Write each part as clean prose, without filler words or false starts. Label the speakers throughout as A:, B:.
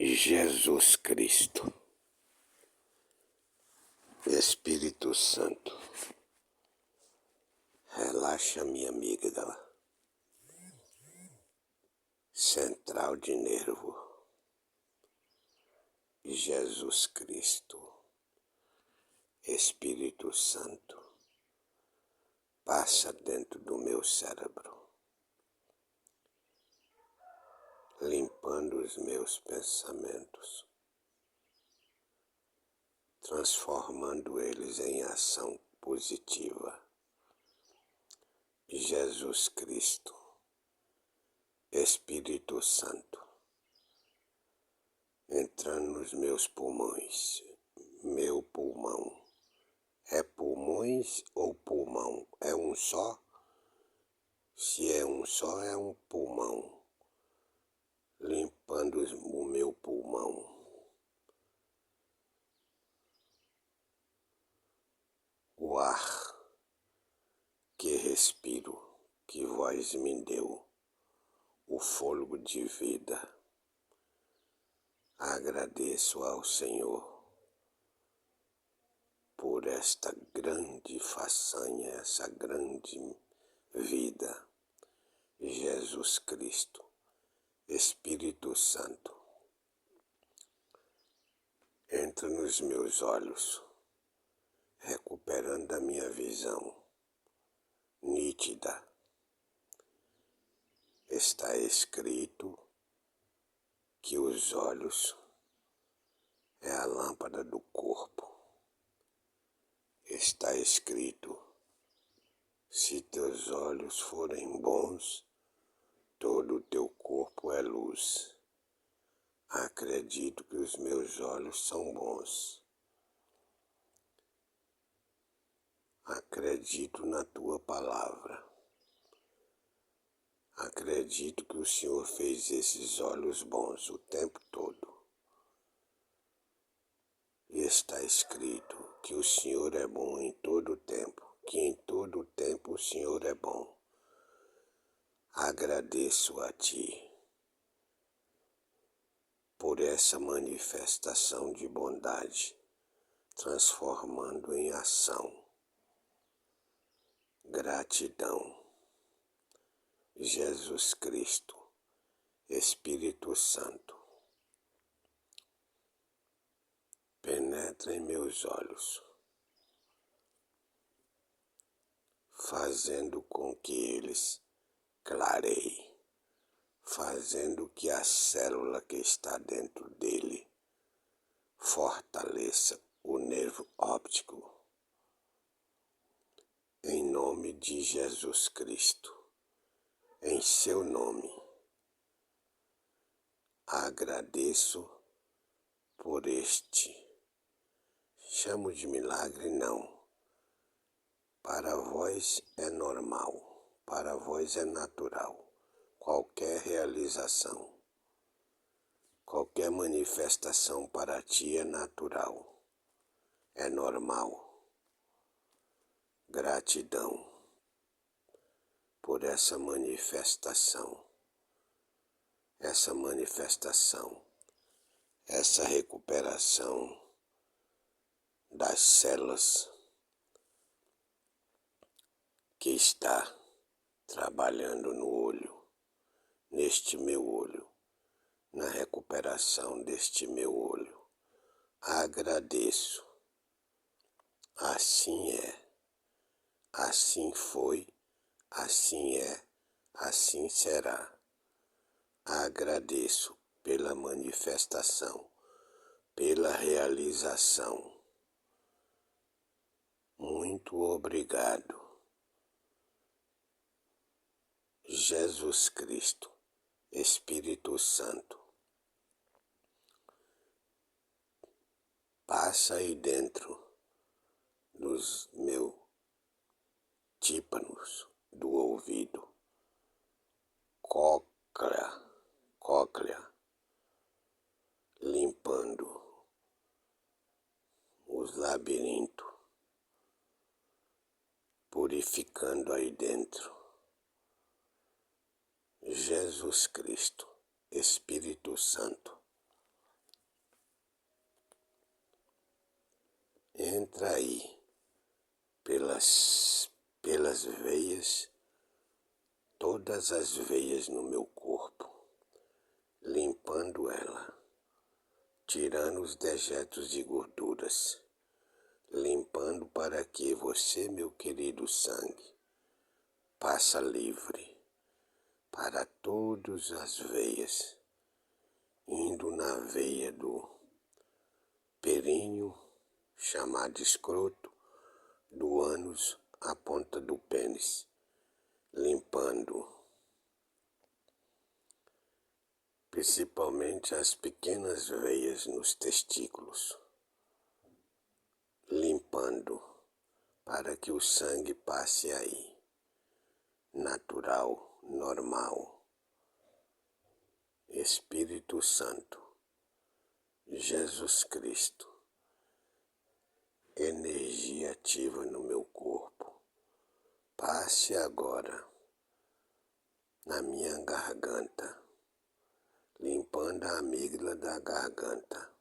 A: Jesus Cristo, Espírito Santo, relaxa minha amígdala, central de nervo. Jesus Cristo, Espírito Santo, passa dentro do meu cérebro, limpando os meus pensamentos, transformando eles em ação positiva. Jesus Cristo, Espírito Santo, entrando nos meus pulmões. Meu pulmão é pulmões ou pulmão? É um só? Se é um só, é um pulmão. Limpando o meu pulmão. O ar que respiro, que voz me deu, o fôlego de vida. Agradeço ao Senhor por esta grande façanha, essa grande vida. Jesus Cristo, Espírito Santo, entra nos meus olhos, recuperando a minha visão nítida. Está escrito que os olhos é a lâmpada do corpo. Está escrito, se teus olhos forem bons, todo o teu corpo é luz. Acredito que os meus olhos são bons. Acredito na tua palavra. Acredito que o Senhor fez esses olhos bons o tempo todo. E está escrito que o Senhor é bom em todo o tempo, que em todo o tempo o Senhor é bom. Agradeço a Ti por essa manifestação de bondade, transformando em ação. Gratidão. Jesus Cristo, Espírito Santo, penetra em meus olhos, fazendo com que eles clareiem, fazendo que a célula que está dentro dele fortaleça o nervo óptico. Em nome de Jesus Cristo, em seu nome, agradeço por este. Chamo de milagre, não. Para vós é normal, para vós é natural. Qualquer realização, qualquer manifestação para ti é natural, é normal. Gratidão por essa manifestação, essa recuperação das células que está trabalhando no olho, neste meu olho, na recuperação deste meu olho. Agradeço. Assim é, assim foi, assim é, assim será. Agradeço pela manifestação, pela realização. Muito obrigado. Jesus Cristo, Espírito Santo, passa aí dentro dos meus tímpanos do ouvido, cóclea, limpando os labirintos, purificando aí dentro. Jesus Cristo, Espírito Santo, entra aí pelas veias, todas as veias no meu corpo, limpando ela, tirando os dejetos de gorduras, limpando para que você, meu querido sangue, passa livre para todas as veias, indo na veia do períneo, chamado escroto, do ânus à ponta do pênis, limpando principalmente as pequenas veias nos testículos, limpando para que o sangue passe aí, natural, normal. Espírito Santo, Jesus Cristo, energia ativa no meu corpo, passe agora na minha garganta, limpando a amígdala da garganta,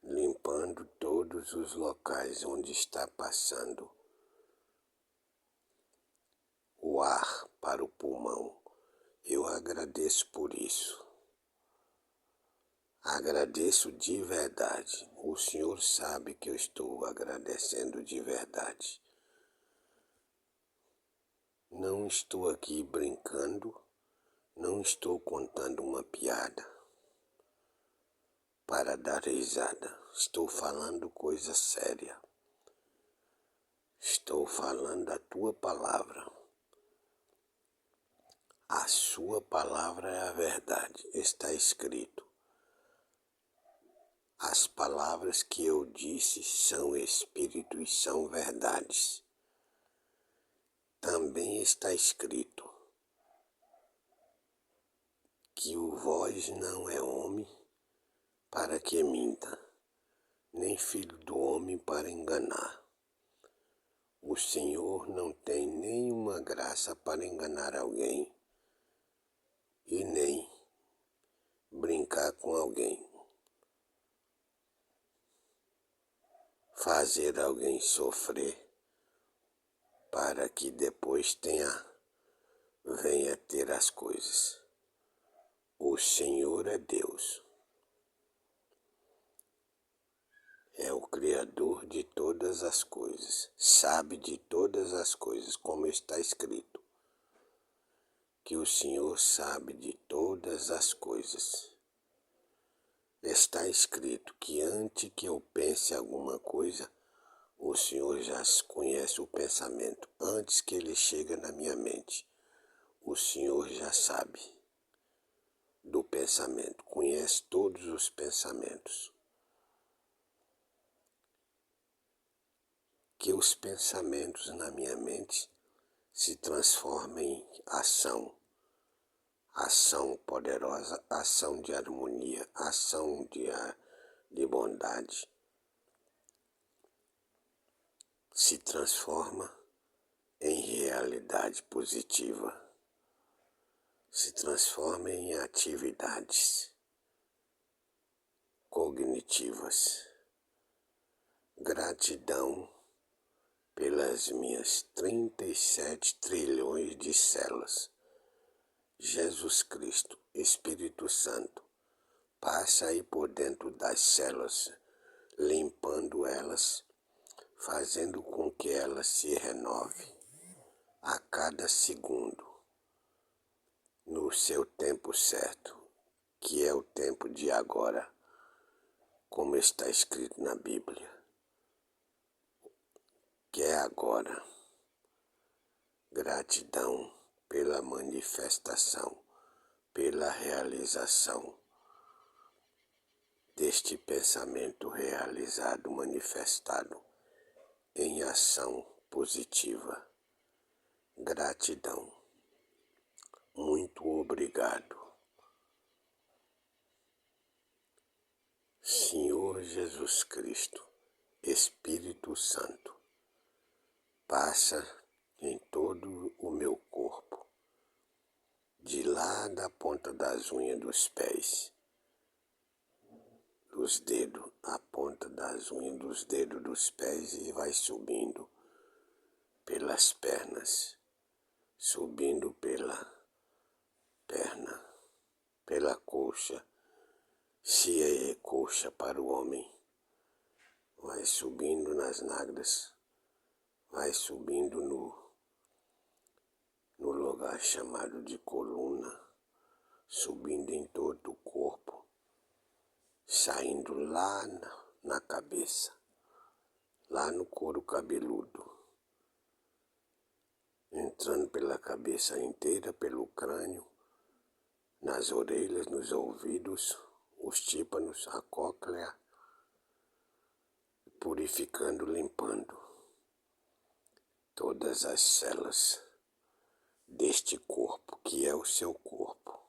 A: limpando todos os locais onde está passando o ar para o pulmão. Eu agradeço por isso. Agradeço de verdade. O Senhor sabe que eu estou agradecendo de verdade. Não estou aqui brincando, não estou contando uma piada para dar risada. Estou falando coisa séria. Estou falando a tua palavra. A sua palavra é a verdade. Está escrito. As palavras que eu disse são espírito e são verdades. Também está escrito que o vós não é homem para que minta, nem filho do homem para enganar. O Senhor não tem nenhuma graça para enganar alguém e nem brincar com alguém, fazer alguém sofrer para que depois venha ter as coisas. O Senhor é Deus, é o Criador de todas as coisas, sabe de todas as coisas, como está escrito, que o Senhor sabe de todas as coisas. Está escrito que antes que eu pense alguma coisa, o Senhor já conhece o pensamento. Antes que ele chegue na minha mente, o Senhor já sabe do pensamento, conhece todos os pensamentos. Que os pensamentos na minha mente se transformem em ação. Ação poderosa, ação de harmonia, ação de bondade. Se transforma em realidade positiva. Se transforma em atividades cognitivas. Gratidão pelas minhas 37 trilhões de células. Jesus Cristo, Espírito Santo, passa aí por dentro das células, limpando elas, fazendo com que elas se renovem a cada segundo, no seu tempo certo, que é o tempo de agora, como está escrito na Bíblia, que é agora. Gratidão pela manifestação, pela realização deste pensamento realizado, manifestado em ação positiva. Gratidão. Muito obrigado. Senhor Jesus Cristo, Espírito Santo, passa em todo o meu corpo, de lá da ponta das unhas dos pés, dos dedos, a ponta das unhas dos dedos dos pés e vai subindo pelas pernas, subindo pela perna, pela coxa, se é coxa para o homem, vai subindo nas nádegas, vai subindo no lugar chamado de coluna, subindo em todo o corpo, saindo lá na cabeça, lá no couro cabeludo, entrando pela cabeça inteira, pelo crânio, nas orelhas, nos ouvidos, os tímpanos, a cóclea, purificando, limpando todas as células deste corpo, que é o seu corpo.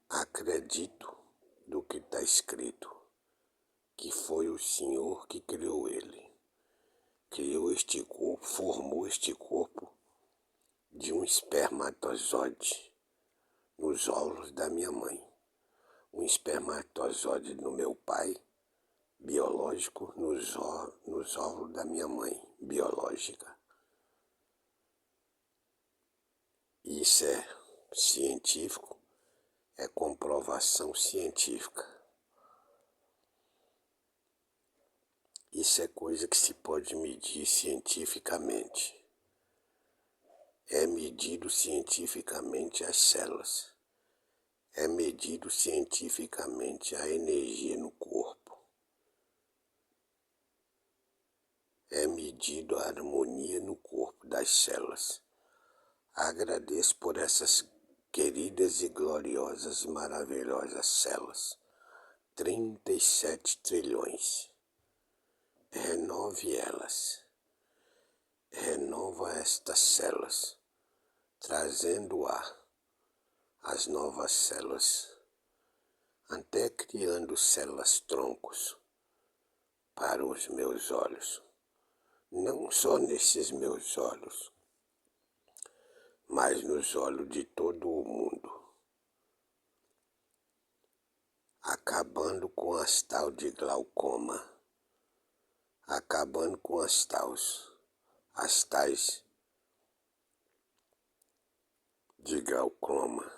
A: Acredito do que está escrito, que foi o Senhor que criou ele. Criou este corpo, formou este corpo de um espermatozoide nos óvulos da minha mãe, um espermatozoide no meu pai, biológico, nos óvulos da minha mãe, biológica. Isso é científico, é comprovação científica. Isso é coisa que se pode medir cientificamente. É medido cientificamente as células. É medido cientificamente a energia no corpo. É medido a harmonia no corpo das células. Agradeço por essas queridas e gloriosas e maravilhosas células. 37 trilhões. Renove elas. Renova estas células, trazendo as novas células, até criando células troncos para os meus olhos. Não só nesses meus olhos, mas nos olhos de todo o mundo. Acabando com as tal de glaucoma, acabando com as tais de glaucoma.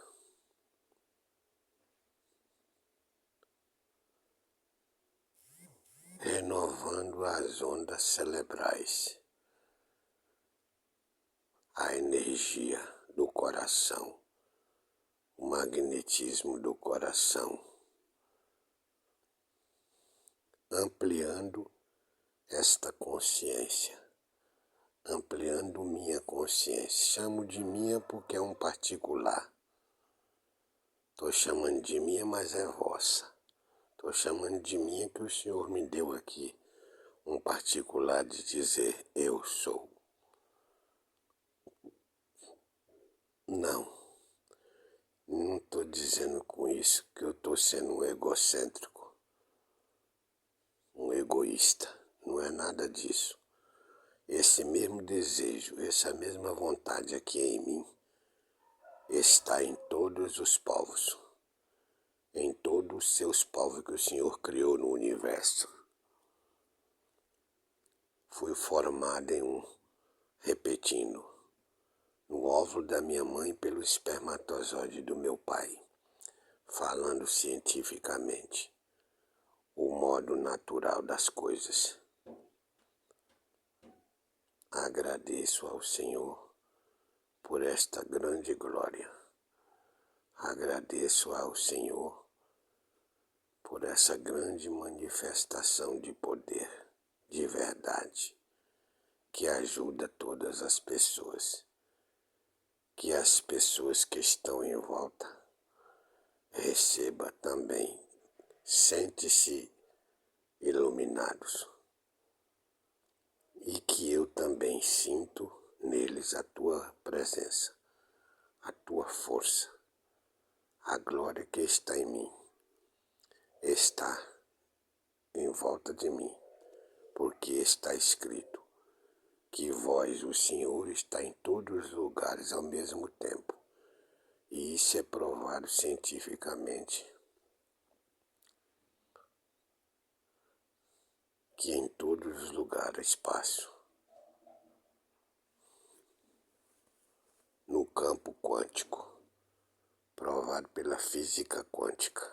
A: Renovando as ondas cerebrais, a energia do coração, o magnetismo do coração, ampliando esta consciência, ampliando minha consciência. Chamo de minha porque é um particular. Estou chamando de minha, mas é vossa. Estou chamando de minha que o Senhor me deu aqui um particular de dizer eu sou. Não estou dizendo com isso que eu estou sendo um egocêntrico, um egoísta. Não é nada disso. Esse mesmo desejo, essa mesma vontade aqui em mim, está em todos os povos, em todos os seus povos que o Senhor criou no universo. Fui formado repetindo, no óvulo da minha mãe pelo espermatozoide do meu pai, falando cientificamente o modo natural das coisas. Agradeço ao Senhor por esta grande glória. Agradeço ao Senhor por essa grande manifestação de poder, de verdade, que ajuda todas as pessoas. Que as pessoas que estão em volta recebam também, sente-se iluminados. E que eu também sinto neles a tua presença, a tua força, a glória que está em mim, está em volta de mim, porque está escrito que vós, o Senhor, está em todos os lugares ao mesmo tempo. E isso é provado cientificamente. que em todos os lugares passo, no campo quântico, provado pela física quântica.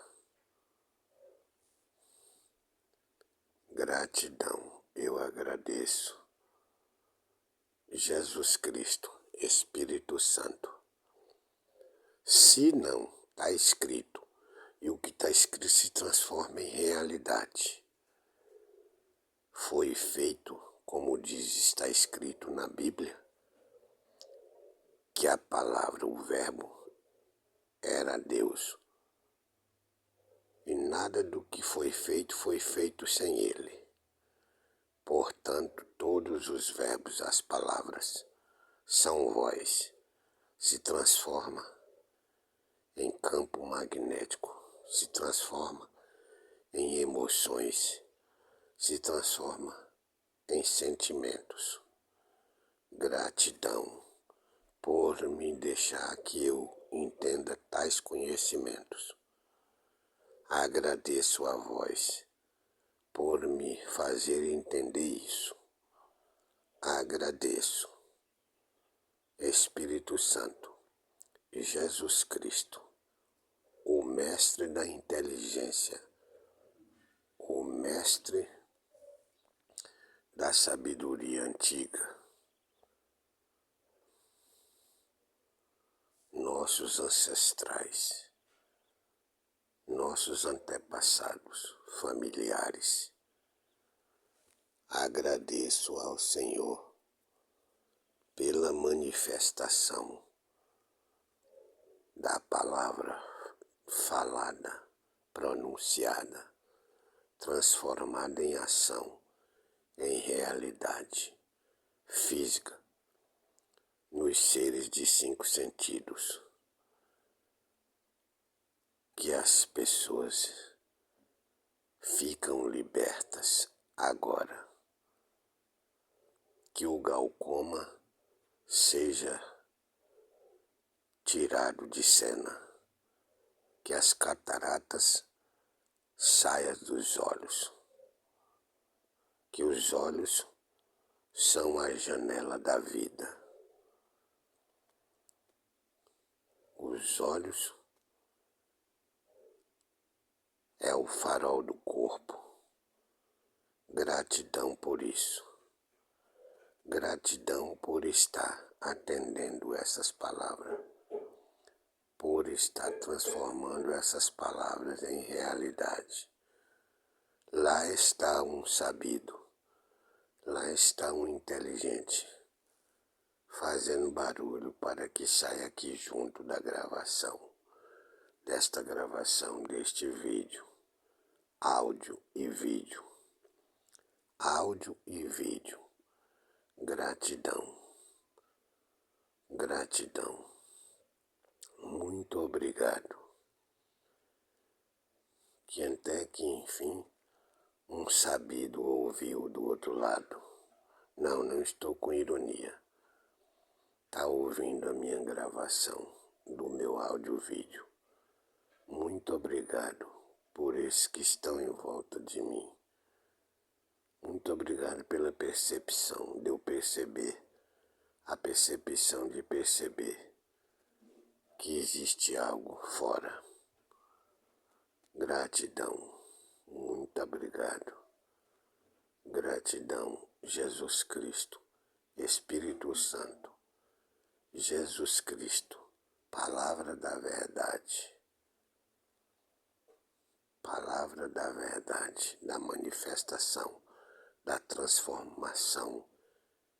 A: Gratidão, eu agradeço. Jesus Cristo, Espírito Santo. Se não está escrito, e o que está escrito se transforma em realidade, foi feito, como diz, está escrito na Bíblia, que a palavra, o verbo, era Deus. E nada do que foi feito sem ele. Portanto, todos os verbos, as palavras, são voz, se transforma em campo magnético, se transforma em emoções, se transforma em sentimentos. Gratidão por me deixar que eu entenda tais conhecimentos. Agradeço a vós por me fazer entender isso. Agradeço, Espírito Santo, Jesus Cristo, o mestre da inteligência, o mestre da sabedoria antiga, nossos ancestrais, nossos antepassados, familiares. Agradeço ao Senhor pela manifestação da palavra falada, pronunciada, transformada em ação, em realidade física, nos seres de 5 sentidos, que as pessoas ficam libertas agora, que o glaucoma seja tirado de cena, que as cataratas saiam dos olhos, que os olhos são a janela da vida. Os olhos é o farol do corpo. Gratidão por isso. Gratidão por estar atendendo essas palavras, por estar transformando essas palavras em realidade. Lá está um sabido, lá está um inteligente, fazendo barulho para que saia aqui junto da gravação, desta gravação, deste vídeo, áudio e vídeo. Áudio e vídeo. Gratidão. Gratidão. Muito obrigado. Que até que enfim um sabido ouviu do outro lado. Não estou com ironia. Está ouvindo a minha gravação do meu áudio-vídeo. Muito obrigado por esses que estão em volta de mim. Muito obrigado pela percepção de eu perceber, a percepção de perceber que existe algo fora. Gratidão. Muito obrigado. Gratidão, Jesus Cristo, Espírito Santo, Jesus Cristo, Palavra da Verdade, Palavra da Verdade, da manifestação, da transformação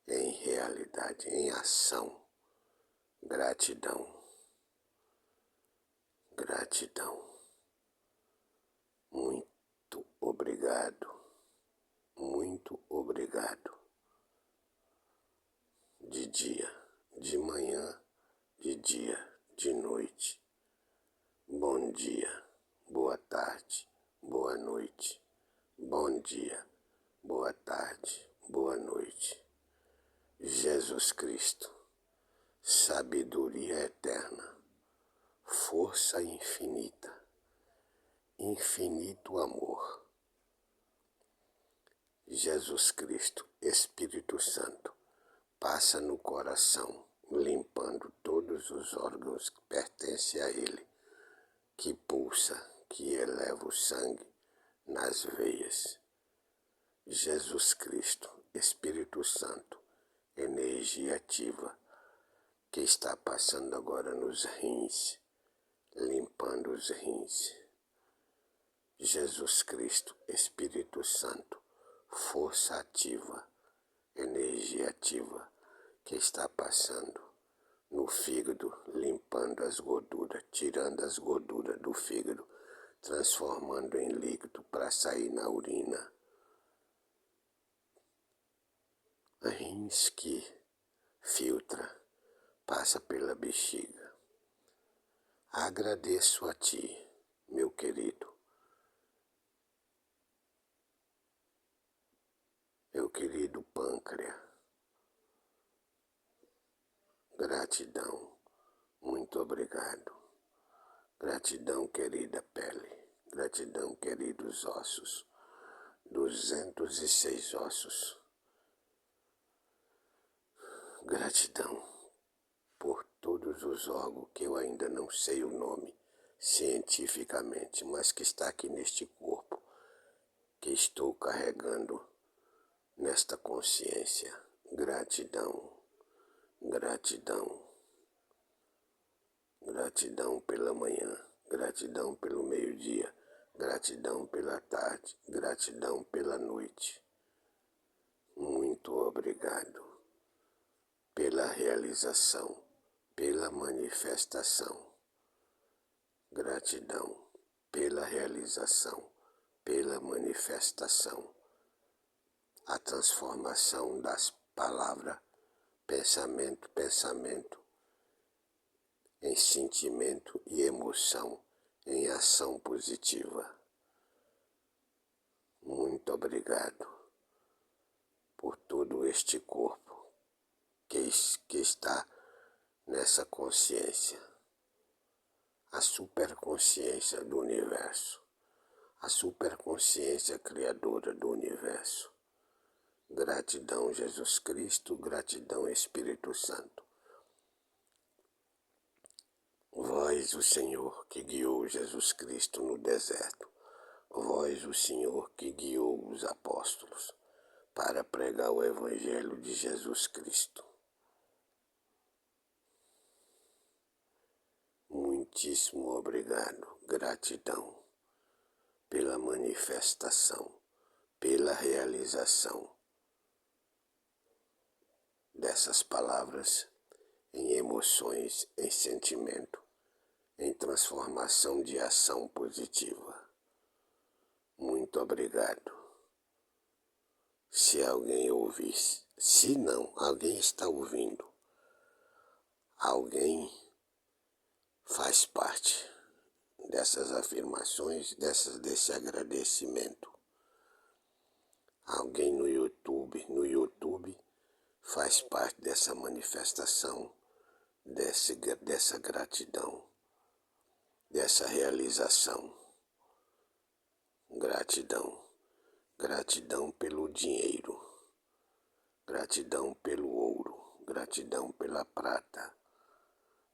A: em realidade, em ação. Gratidão, gratidão, muito obrigado, muito obrigado. De dia, de manhã, de dia, de noite. Bom dia, boa tarde, boa noite. Bom dia, boa tarde, boa noite. Jesus Cristo, sabedoria eterna, força infinita, infinito amor. Jesus Cristo, Espírito Santo, passa no coração, limpando todos os órgãos que pertencem a ele, que pulsa, que eleva o sangue nas veias. Jesus Cristo, Espírito Santo, energia ativa, que está passando agora nos rins, limpando os rins. Jesus Cristo, Espírito Santo, força ativa, energia ativa, que está passando no fígado, limpando as gorduras, tirando as gorduras do fígado, transformando em líquido para sair na urina. Rins que filtra, passa pela bexiga. Agradeço a ti, meu querido, meu querido pâncreas. Gratidão, muito obrigado. Gratidão, querida pele. Gratidão, queridos ossos. 206 ossos. Gratidão por todos os órgãos que eu ainda não sei o nome cientificamente, mas que está aqui neste corpo, que estou carregando nesta consciência. Gratidão, gratidão, gratidão pela manhã, gratidão pelo meio-dia, gratidão pela tarde, gratidão pela noite. Muito obrigado pela realização, pela manifestação. Gratidão pela realização, pela manifestação. A transformação das palavras, pensamento, em sentimento e emoção, em ação positiva. Muito obrigado por todo este corpo que está nessa consciência, a superconsciência do universo, a superconsciência criadora do universo. Gratidão, Jesus Cristo, gratidão, Espírito Santo. Vós, o Senhor, que guiou Jesus Cristo no deserto, vós, o Senhor, que guiou os apóstolos para pregar o Evangelho de Jesus Cristo. Muitíssimo obrigado, gratidão pela manifestação, pela realização dessas palavras em emoções, em sentimento, em transformação de ação positiva. Muito obrigado. Se alguém ouvisse, se não, alguém está ouvindo, alguém faz parte dessas afirmações, desse agradecimento. Alguém no YouTube faz parte dessa manifestação, dessa gratidão, dessa realização. Gratidão, gratidão pelo dinheiro, gratidão pelo ouro, gratidão pela prata,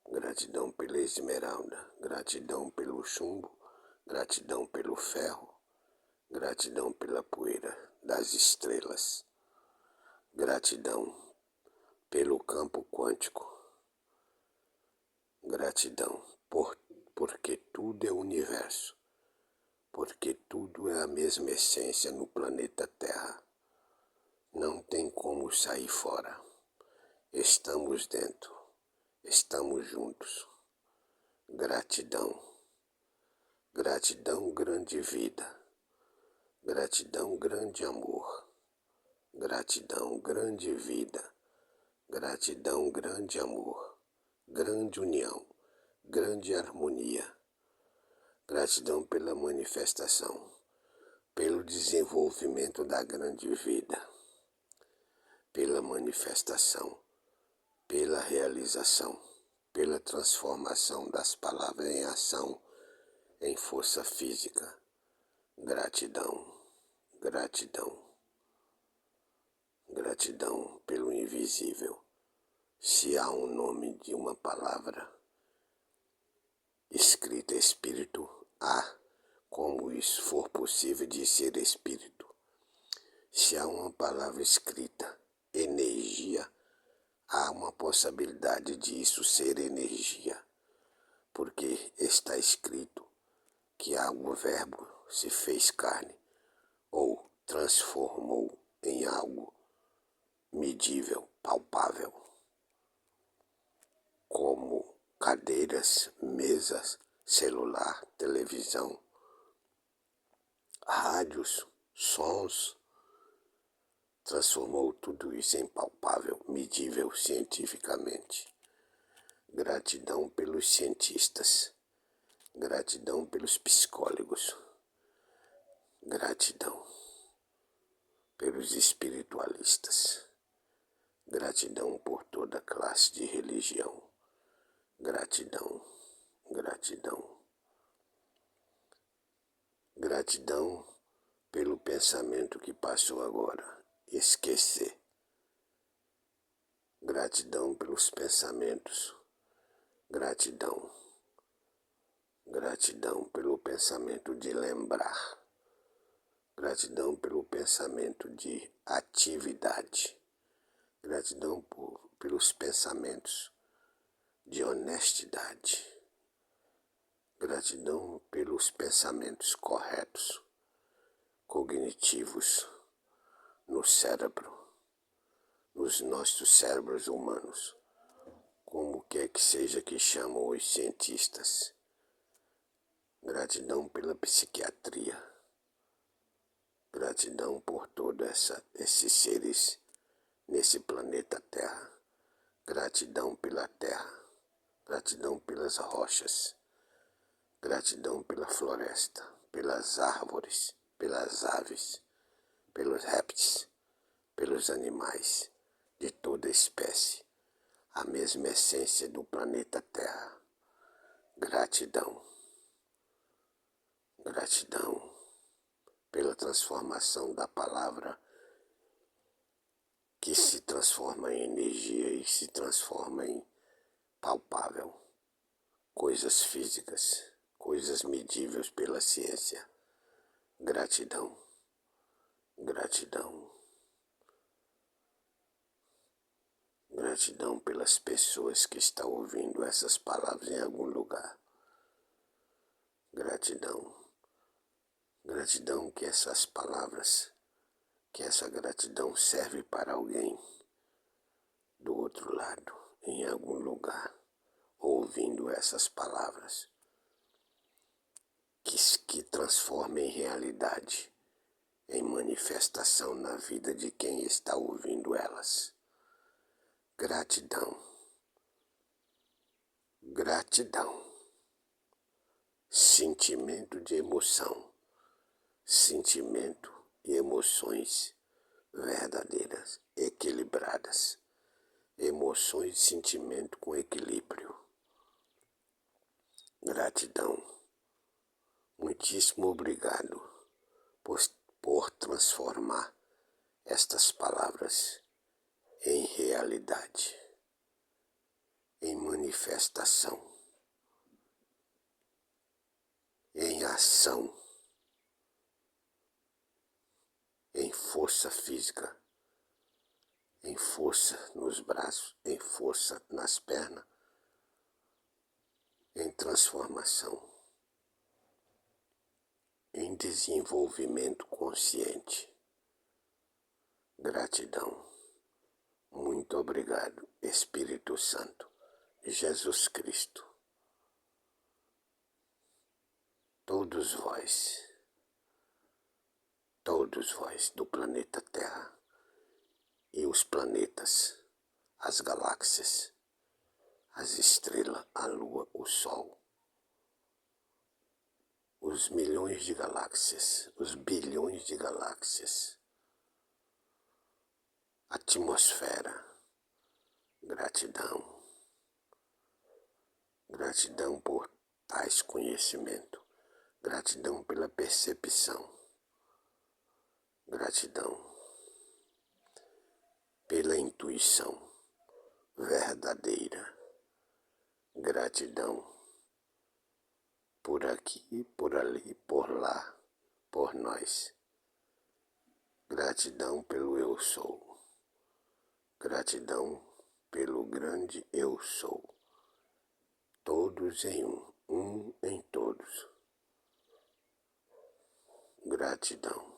A: gratidão pela esmeralda, gratidão pelo chumbo, gratidão pelo ferro, gratidão pela poeira das estrelas, gratidão pelo campo quântico, gratidão porque tudo é universo, porque tudo é a mesma essência no planeta Terra. Não tem como sair fora. Estamos dentro, estamos juntos. Gratidão, gratidão, grande vida, gratidão, grande amor, gratidão, grande vida, gratidão, grande amor, grande união, grande harmonia, gratidão pela manifestação, pelo desenvolvimento da grande vida, pela manifestação, pela realização, pela transformação das palavras em ação, em força física. Gratidão, gratidão. Gratidão pelo invisível. Se há um nome de uma palavra escrita espírito, há como isso for possível de ser espírito. Se há uma palavra escrita energia, há uma possibilidade de isso ser energia, porque está escrito que o verbo se fez carne ou transformou em algo medível, palpável, como cadeiras, mesas, celular, televisão, rádios, sons, transformou tudo isso em palpável, medível cientificamente. Gratidão pelos cientistas, gratidão pelos psicólogos, gratidão pelos espiritualistas, gratidão por toda classe de religião, gratidão, gratidão, gratidão pelo pensamento que passou agora, esquecer, gratidão pelos pensamentos, gratidão, gratidão pelo pensamento de lembrar, gratidão pelo pensamento de atividade, gratidão pelos pensamentos de honestidade, gratidão pelos pensamentos corretos, cognitivos, no cérebro, nos nossos cérebros humanos, como quer que seja que chamam os cientistas. Gratidão pela psiquiatria, gratidão por todos esses seres nesse planeta Terra, gratidão pela Terra, gratidão pelas rochas, gratidão pela floresta, pelas árvores, pelas aves, pelos répteis, pelos animais de toda espécie, a mesma essência do planeta Terra. Gratidão, gratidão pela transformação da palavra que se transforma em energia e se transforma em palpável, coisas físicas, coisas medíveis pela ciência. Gratidão, gratidão, gratidão pelas pessoas que estão ouvindo essas palavras em algum lugar. Gratidão, gratidão que essas palavras, que essa gratidão serve para alguém do outro lado, em algum lugar, ouvindo essas palavras, que transforma em realidade, em manifestação na vida de quem está ouvindo elas. Gratidão, gratidão, sentimento de emoção, sentimento e emoções verdadeiras, equilibradas, emoções e sentimento com equilíbrio. Gratidão, muitíssimo obrigado por transformar estas palavras em realidade, em manifestação, em ação, em força física, em força nos braços, em força nas pernas, em transformação, em desenvolvimento consciente. Gratidão. Muito obrigado, Espírito Santo, Jesus Cristo. Todos vós do planeta Terra e os planetas, as galáxias, as estrelas, a lua, o sol, os milhões de galáxias, os bilhões de galáxias, atmosfera, gratidão, gratidão por tais conhecimento, gratidão pela percepção, gratidão, pela intuição verdadeira. Gratidão por aqui, por ali, por lá, por nós. Gratidão pelo eu sou. Gratidão pelo grande eu sou. Todos em um em todos. Gratidão.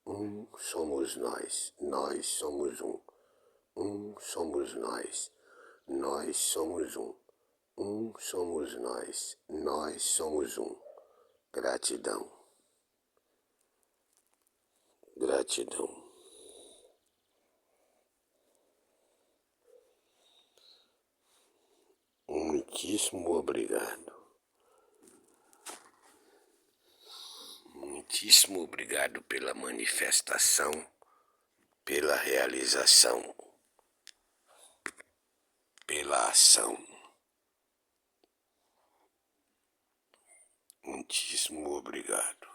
A: Um somos nós somos um. Um somos nós somos um. Um somos nós somos um. Gratidão. Gratidão. Muitíssimo obrigado. Muitíssimo obrigado pela manifestação, pela realização, pela ação. Muitíssimo obrigado.